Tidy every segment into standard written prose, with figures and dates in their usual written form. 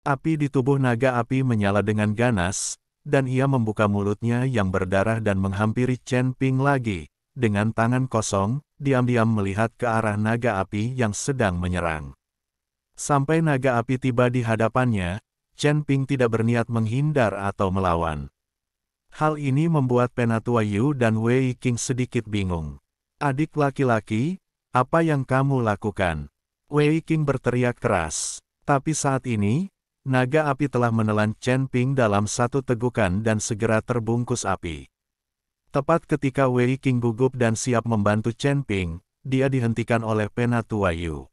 Api di tubuh naga api menyala dengan ganas, dan ia membuka mulutnya yang berdarah dan menghampiri Chen Ping lagi. Dengan tangan kosong, diam-diam melihat ke arah naga api yang sedang menyerang. Sampai naga api tiba di hadapannya, Chen Ping tidak berniat menghindar atau melawan. Hal ini membuat Penatua Yu dan Wei Qing sedikit bingung. Adik laki-laki, apa yang kamu lakukan? Wei Qing berteriak keras. Tapi saat ini, naga api telah menelan Chen Ping dalam satu tegukan dan segera terbungkus api. Tepat ketika Wei Qing gugup dan siap membantu Chen Ping, dia dihentikan oleh Penatua Yu.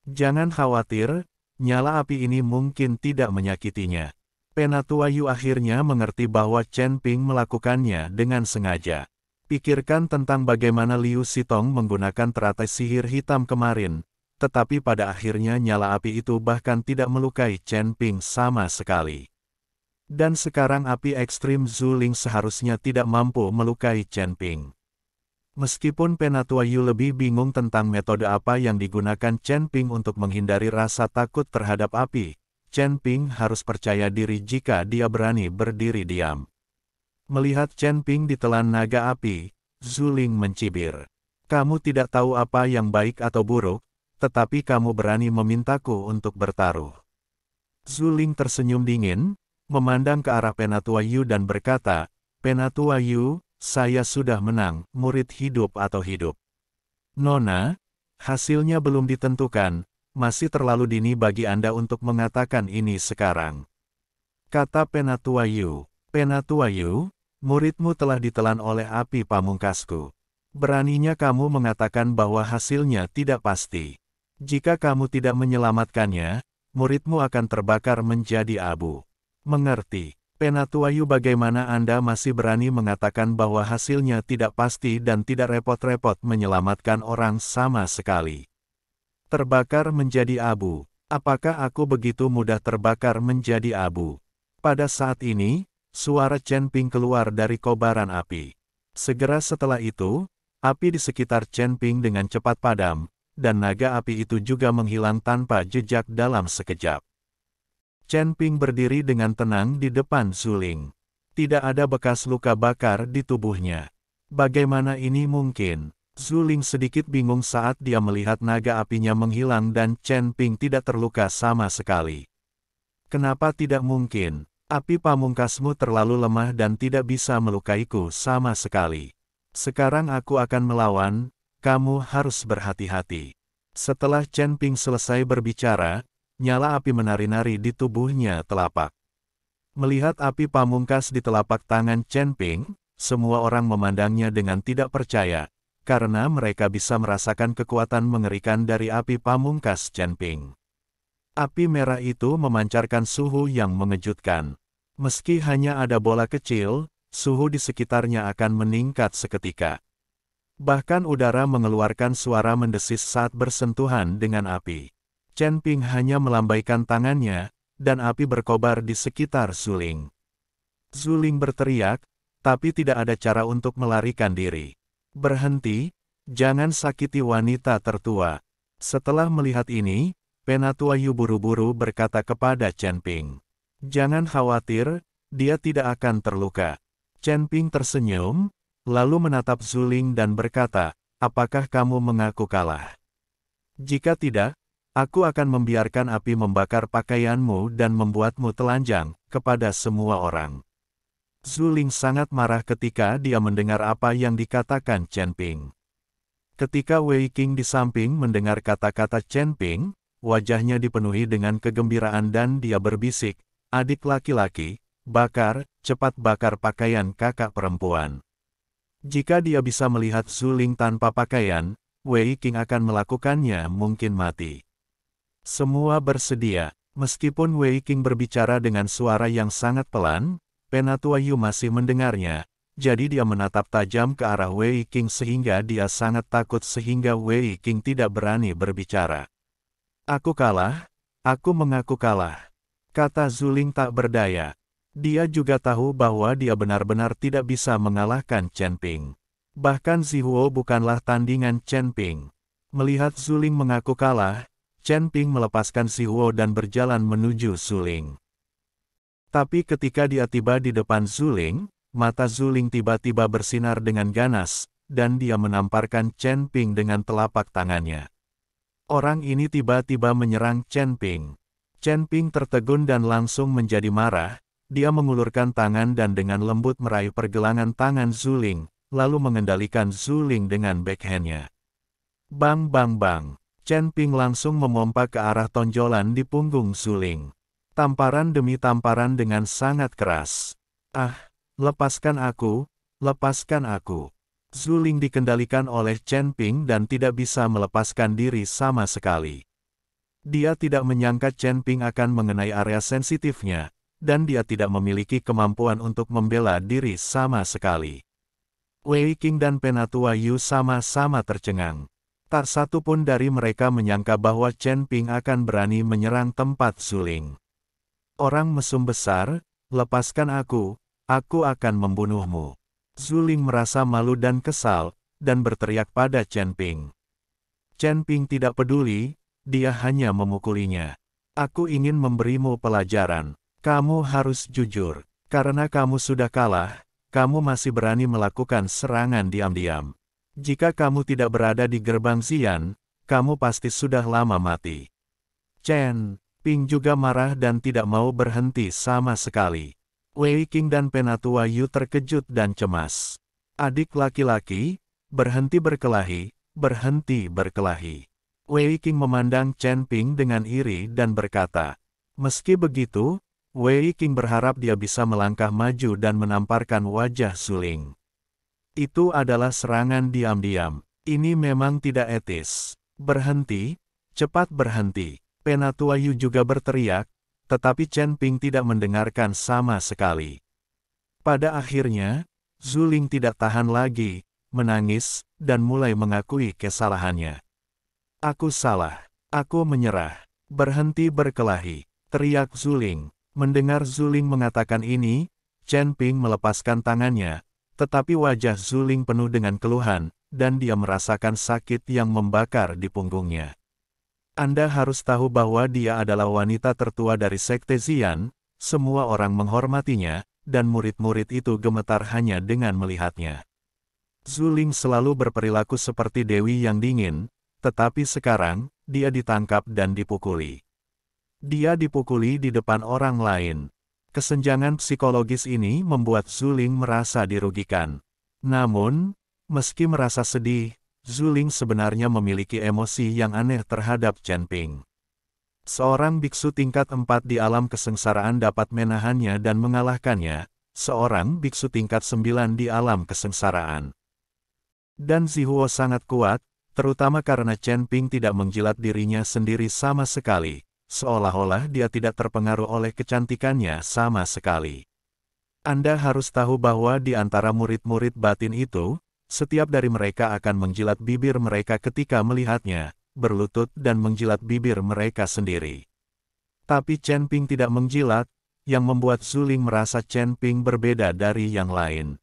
Jangan khawatir, nyala api ini mungkin tidak menyakitinya. Penatua Yu akhirnya mengerti bahwa Chen Ping melakukannya dengan sengaja. Pikirkan tentang bagaimana Liu Sitong menggunakan teratai sihir hitam kemarin, tetapi pada akhirnya nyala api itu bahkan tidak melukai Chen Ping sama sekali. Dan sekarang api ekstrim Zuling seharusnya tidak mampu melukai Chen Ping. Meskipun Penatua Yu lebih bingung tentang metode apa yang digunakan Chen Ping untuk menghindari rasa takut terhadap api, Chen Ping harus percaya diri jika dia berani berdiri diam. Melihat Chen Ping ditelan naga api, Zuling mencibir. Kamu tidak tahu apa yang baik atau buruk, tetapi kamu berani memintaku untuk bertaruh. Zuling tersenyum dingin, memandang ke arah Penatua Yu dan berkata, Penatua Yu, saya sudah menang, murid hidup atau hidup. Nona, hasilnya belum ditentukan. Masih terlalu dini bagi Anda untuk mengatakan ini sekarang. Kata Penatua Yu. Penatua Yu, muridmu telah ditelan oleh api pamungkasku. Beraninya kamu mengatakan bahwa hasilnya tidak pasti. Jika kamu tidak menyelamatkannya, muridmu akan terbakar menjadi abu. Mengerti? Penatua Yu, bagaimana Anda masih berani mengatakan bahwa hasilnya tidak pasti dan tidak repot-repot menyelamatkan orang sama sekali? Terbakar menjadi abu. Apakah aku begitu mudah terbakar menjadi abu? Pada saat ini, suara Chen Ping keluar dari kobaran api. Segera setelah itu, api di sekitar Chen Ping dengan cepat padam, dan naga api itu juga menghilang tanpa jejak dalam sekejap. Chen Ping berdiri dengan tenang di depan Zuling. Tidak ada bekas luka bakar di tubuhnya. Bagaimana ini mungkin? Zuling sedikit bingung saat dia melihat naga apinya menghilang dan Chen Ping tidak terluka sama sekali. Kenapa tidak mungkin? Api pamungkasmu terlalu lemah dan tidak bisa melukaiku sama sekali. Sekarang aku akan melawan, kamu harus berhati-hati. Setelah Chen Ping selesai berbicara, nyala api menari-nari di tubuhnya telapak. Melihat api pamungkas di telapak tangan Chen Ping, semua orang memandangnya dengan tidak percaya, karena mereka bisa merasakan kekuatan mengerikan dari api pamungkas Chen Ping. Api merah itu memancarkan suhu yang mengejutkan. Meski hanya ada bola kecil, suhu di sekitarnya akan meningkat seketika. Bahkan udara mengeluarkan suara mendesis saat bersentuhan dengan api. Chen Ping hanya melambaikan tangannya, dan api berkobar di sekitar Zuling. Zuling berteriak, tapi tidak ada cara untuk melarikan diri. Berhenti, jangan sakiti wanita tertua. Setelah melihat ini, Penatua Yu buru-buru berkata kepada Chen Ping. Jangan khawatir, dia tidak akan terluka. Chen Ping tersenyum, lalu menatap Zuling dan berkata, apakah kamu mengaku kalah? Jika tidak, aku akan membiarkan api membakar pakaianmu dan membuatmu telanjang kepada semua orang. Zuling sangat marah ketika dia mendengar apa yang dikatakan Chen Ping. Ketika Wei Qing di samping mendengar kata-kata Chen Ping, wajahnya dipenuhi dengan kegembiraan dan dia berbisik, adik laki-laki, cepat bakar pakaian kakak perempuan. Jika dia bisa melihat Zuling tanpa pakaian, Wei Qing akan melakukannya mungkin mati. Semua bersedia, meskipun Wei Qing berbicara dengan suara yang sangat pelan, Penatua Yu masih mendengarnya, jadi dia menatap tajam ke arah Wei Qing sehingga dia sangat takut sehingga Wei Qing tidak berani berbicara. Aku kalah, aku mengaku kalah. Kata Zuling tak berdaya. Dia juga tahu bahwa dia benar-benar tidak bisa mengalahkan Chen Ping. Bahkan Zihuo bukanlah tandingan Chen Ping. Melihat Zuling mengaku kalah, Chen Ping melepaskan Si Huo dan berjalan menuju Zuling. Tapi ketika dia tiba di depan Zuling, mata Zuling tiba-tiba bersinar dengan ganas, dan dia menamparkan Chen Ping dengan telapak tangannya. Orang ini tiba-tiba menyerang Chen Ping. Chen Ping tertegun dan langsung menjadi marah. Dia mengulurkan tangan dan dengan lembut meraih pergelangan tangan Zuling, lalu mengendalikan Zuling dengan backhandnya. Bang bang bang. Chen Ping langsung memompa ke arah tonjolan di punggung Zuling. Tamparan demi tamparan dengan sangat keras. Ah, lepaskan aku, lepaskan aku. Zuling dikendalikan oleh Chen Ping dan tidak bisa melepaskan diri sama sekali. Dia tidak menyangka Chen Ping akan mengenai area sensitifnya, dan dia tidak memiliki kemampuan untuk membela diri sama sekali. Wei Qing dan Penatua Yu sama-sama tercengang. Tak satu pun dari mereka menyangka bahwa Chen Ping akan berani menyerang tempat Zuling. Orang mesum besar, lepaskan aku akan membunuhmu. Zuling merasa malu dan kesal, dan berteriak pada Chen Ping. Chen Ping tidak peduli, dia hanya memukulinya. Aku ingin memberimu pelajaran. Kamu harus jujur. Karena kamu sudah kalah, kamu masih berani melakukan serangan diam-diam. Jika kamu tidak berada di gerbang Xian, kamu pasti sudah lama mati. Chen Ping juga marah dan tidak mau berhenti sama sekali. Wei Qing dan Penatua Yu terkejut dan cemas. Adik laki-laki, berhenti berkelahi, berhenti berkelahi. Wei Qing memandang Chen Ping dengan iri dan berkata, meski begitu, Wei Qing berharap dia bisa melangkah maju dan menamparkan wajah Zuling. Itu adalah serangan diam-diam. Ini memang tidak etis. Berhenti, cepat berhenti. Penatua Yu juga berteriak, tetapi Chen Ping tidak mendengarkan sama sekali. Pada akhirnya, Zuling tidak tahan lagi, menangis, dan mulai mengakui kesalahannya. Aku salah. Aku menyerah. Berhenti berkelahi, teriak Zuling. Mendengar Zuling mengatakan ini, Chen Ping melepaskan tangannya, tetapi wajah Zuling penuh dengan keluhan, dan dia merasakan sakit yang membakar di punggungnya. Anda harus tahu bahwa dia adalah wanita tertua dari Sekte Xian, semua orang menghormatinya, dan murid-murid itu gemetar hanya dengan melihatnya. Zuling selalu berperilaku seperti dewi yang dingin, tetapi sekarang, dia ditangkap dan dipukuli. Dia dipukuli di depan orang lain. Kesenjangan psikologis ini membuat Zuling merasa dirugikan. Namun, meski merasa sedih, Zuling sebenarnya memiliki emosi yang aneh terhadap Chen Ping. Seorang biksu tingkat 4 di alam kesengsaraan dapat menahannya dan mengalahkannya, seorang biksu tingkat 9 di alam kesengsaraan. Dan Si Huo sangat kuat, terutama karena Chen Ping tidak menjilat dirinya sendiri sama sekali. Seolah-olah dia tidak terpengaruh oleh kecantikannya sama sekali. Anda harus tahu bahwa di antara murid-murid batin itu, setiap dari mereka akan menjilat bibir mereka ketika melihatnya, berlutut dan menjilat bibir mereka sendiri. Tapi Chen Ping tidak menjilat, yang membuat Zuling merasa Chen Ping berbeda dari yang lain.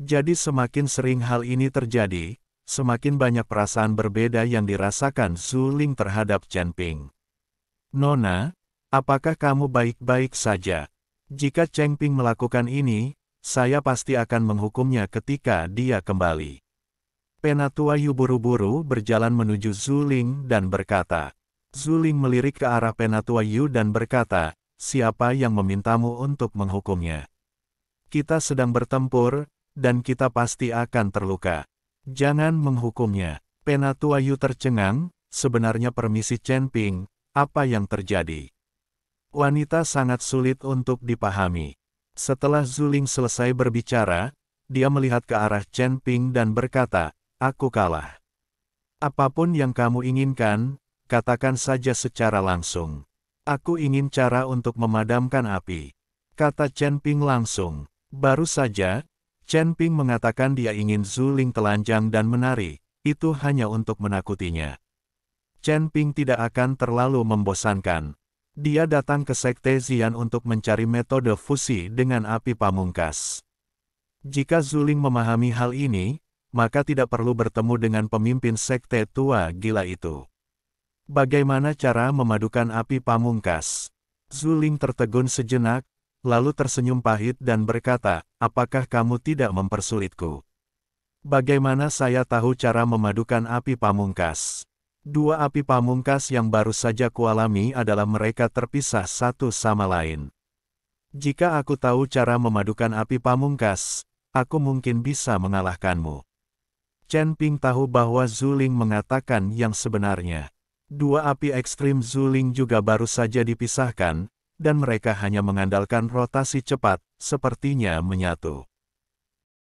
Jadi semakin sering hal ini terjadi, semakin banyak perasaan berbeda yang dirasakan Zuling terhadap Chen Ping. Nona, apakah kamu baik-baik saja? Jika Chen Ping melakukan ini, saya pasti akan menghukumnya ketika dia kembali. Penatua Yu buru-buru berjalan menuju Zuling dan berkata. Zuling melirik ke arah Penatua Yu dan berkata, siapa yang memintamu untuk menghukumnya? Kita sedang bertempur, dan kita pasti akan terluka. Jangan menghukumnya. Penatua Yu tercengang, sebenarnya permisi Chen Ping. Apa yang terjadi? Wanita sangat sulit untuk dipahami. Setelah Zuling selesai berbicara, dia melihat ke arah Chen Ping dan berkata, aku kalah. Apapun yang kamu inginkan, katakan saja secara langsung. Aku ingin cara untuk memadamkan api. Kata Chen Ping langsung. Baru saja, Chen Ping mengatakan dia ingin Zuling telanjang dan menari, itu hanya untuk menakutinya. Chen Ping tidak akan terlalu membosankan. Dia datang ke Sekte Xian untuk mencari metode fusi dengan api pamungkas. Jika Zuling memahami hal ini, maka tidak perlu bertemu dengan pemimpin sekte tua gila itu. Bagaimana cara memadukan api pamungkas? Zuling tertegun sejenak, lalu tersenyum pahit dan berkata, apakah kamu tidak mempersulitku? Bagaimana saya tahu cara memadukan api pamungkas? Dua api pamungkas yang baru saja kualami adalah mereka terpisah satu sama lain. Jika aku tahu cara memadukan api pamungkas, aku mungkin bisa mengalahkanmu. Chen Ping tahu bahwa Zuling mengatakan yang sebenarnya. Dua api ekstrim Zuling juga baru saja dipisahkan, dan mereka hanya mengandalkan rotasi cepat, sepertinya menyatu.